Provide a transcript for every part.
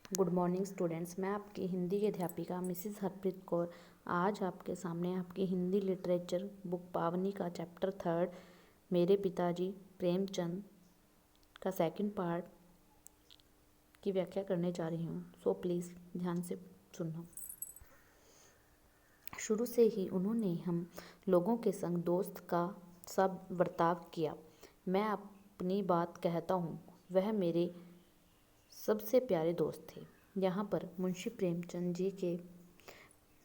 Good morning students. मैं आपकी हिंदी की अध्यापिका मिसिज हरप्रीत कौर आज आपके सामने आपकी हिंदी लिटरेचर बुक पावनी का चैप्टर 3 मेरे पिताजी प्रेमचंद का सेकंड पार्ट की व्याख्या करने जा रही हूँ। सो प्लीज़ ध्यान से सुनना। शुरू से ही उन्होंने हम लोगों के संग दोस्त का सब बर्ताव किया। मैं अपनी बात कहता हूँ, वह मेरे सबसे प्यारे दोस्त थे। यहाँ पर मुंशी प्रेमचंद जी के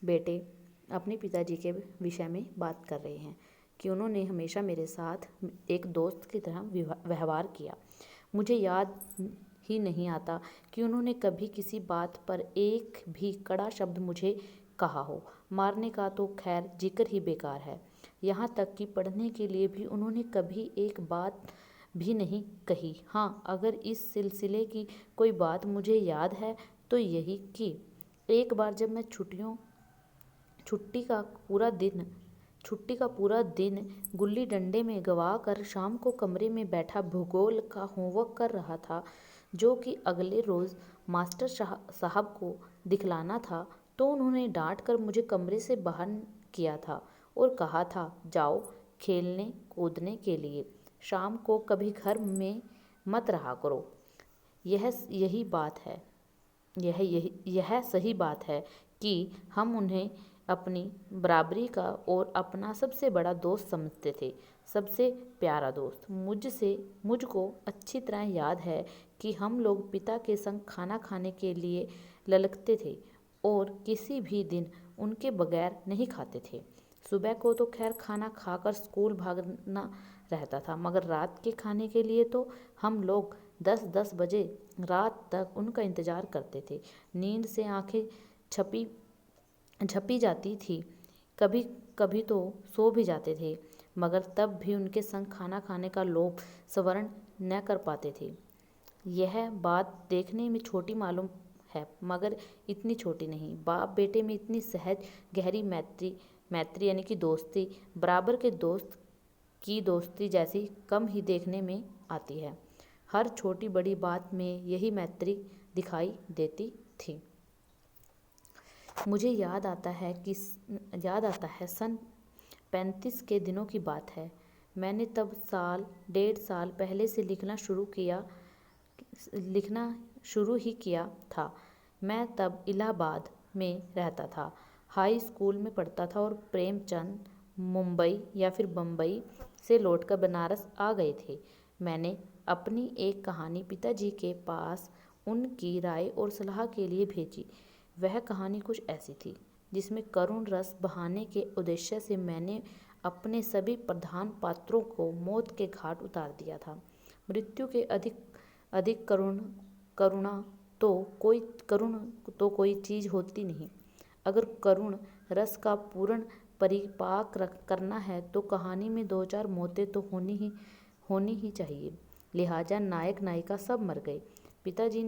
बेटे अपने पिताजी के विषय में बात कर रहे हैं कि उन्होंने हमेशा मेरे साथ एक दोस्त की तरह व्यवहार किया। मुझे याद ही नहीं आता कि उन्होंने कभी किसी बात पर एक भी कड़ा शब्द मुझे कहा हो। मारने का तो खैर जिक्र ही बेकार है। यहाँ तक कि पढ़ने के लिए भी उन्होंने कभी एक बात भी नहीं कही। हाँ, अगर इस सिलसिले की कोई बात मुझे याद है तो यही कि एक बार जब मैं छुट्टी का पूरा दिन गुल्ली डंडे में गवा कर शाम को कमरे में बैठा भूगोल का होमवर्क कर रहा था, जो कि अगले रोज़ मास्टर साहब को दिखलाना था, तो उन्होंने डांट कर मुझे कमरे से बाहर किया था और कहा था, जाओ खेलने कूदने के लिए, शाम को कभी घर में मत रहा करो। यह सही बात है कि हम उन्हें अपनी बराबरी का और अपना सबसे बड़ा दोस्त समझते थे, सबसे प्यारा दोस्त। मुझको अच्छी तरह याद है कि हम लोग पिता के संग खाना खाने के लिए ललकते थे और किसी भी दिन उनके बगैर नहीं खाते थे। सुबह को तो खैर खाना खाकर स्कूल भागना रहता था, मगर रात के खाने के लिए तो हम लोग 10-10 बजे रात तक उनका इंतज़ार करते थे। नींद से आंखें झपी जाती थी, कभी कभी तो सो भी जाते थे, मगर तब भी उनके संग खाना खाने का लोभ संवरण न कर पाते थे। यह बात देखने में छोटी मालूम है, मगर इतनी छोटी नहीं। बाप बेटे में इतनी सहज गहरी मैत्री यानी कि दोस्ती बराबर के दोस्त की दोस्ती जैसी कम ही देखने में आती है। हर छोटी बड़ी बात में यही मैत्री दिखाई देती थी। मुझे याद आता है सन 35 के दिनों की बात है। मैंने तब 1.5 साल पहले से लिखना शुरू ही किया था। मैं तब इलाहाबाद में रहता था, हाई स्कूल में पढ़ता था और प्रेमचंद मुंबई या फिर बम्बई से लौटकर बनारस आ गए थे। मैंने अपनी एक कहानी पिताजी के पास उनकी राय और सलाह के लिए भेजी। वह कहानी कुछ ऐसी थी, जिसमें करुण रस बहाने के उद्देश्य से मैंने अपने सभी प्रधान पात्रों को मौत के घाट उतार दिया था। मृत्यु के अधिक करुण तो कोई चीज़ होती नहीं। अगर करुण रस का पूर्ण परिपाक करना है तो कहानी में 2-4 मौतें तो होनी ही चाहिए। लिहाजा नायक नायिका सब मर गए। पिताजी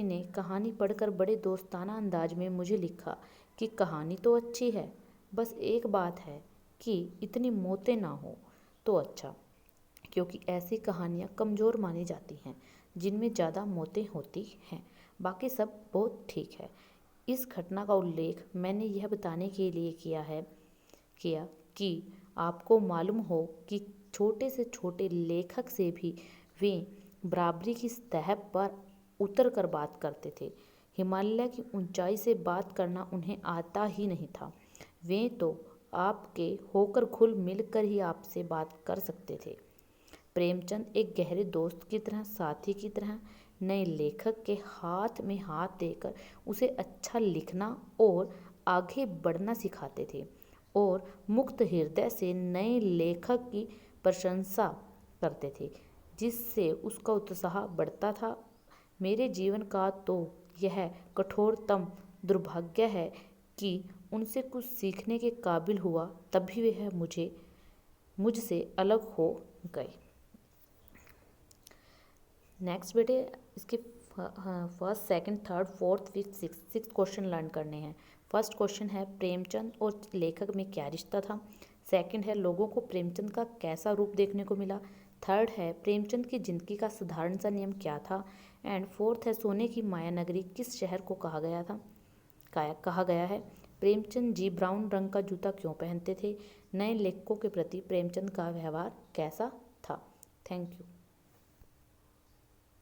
ने कहानी पढ़कर बड़े दोस्ताना अंदाज में मुझे लिखा कि कहानी तो अच्छी है, बस एक बात है कि इतनी मौतें ना हो तो अच्छा, क्योंकि ऐसी कहानियाँ कमज़ोर मानी जाती हैं जिनमें ज़्यादा मौतें होती हैं। बाकी सब बहुत ठीक है। इस घटना का उल्लेख मैंने यह बताने के लिए किया कि आपको मालूम हो कि छोटे से छोटे लेखक से भी वे बराबरी की सतह पर उतर कर बात करते थे। हिमालय की ऊंचाई से बात करना उन्हें आता ही नहीं था। वे तो आपके होकर घुल मिल कर ही आपसे बात कर सकते थे। प्रेमचंद एक गहरे दोस्त की तरह, साथी की तरह, नए लेखक के हाथ में हाथ देकर उसे अच्छा लिखना और आगे बढ़ना सिखाते थे और मुक्त हृदय से नए लेखक की प्रशंसा करते थे, जिससे उसका उत्साह बढ़ता था। मेरे जीवन का तो यह कठोरतम दुर्भाग्य है कि उनसे कुछ सीखने के काबिल हुआ, तभी वह मुझसे अलग हो गए। नेक्स्ट बेटे इसके first, second, third, fourth, fifth, six question learn करने हैं। फर्स्ट क्वेश्चन है प्रेमचंद और लेखक में क्या रिश्ता था। सेकंड है लोगों को प्रेमचंद का कैसा रूप देखने को मिला। थर्ड है प्रेमचंद की जिंदगी का साधारण सा नियम क्या था। एंड फोर्थ है सोने की माया नगरी किस शहर को कहा गया था, कहा गया है। प्रेमचंद जी ब्राउन रंग का जूता क्यों पहनते थे। नए लेखकों के प्रति प्रेमचंद का व्यवहार कैसा था। Thank you.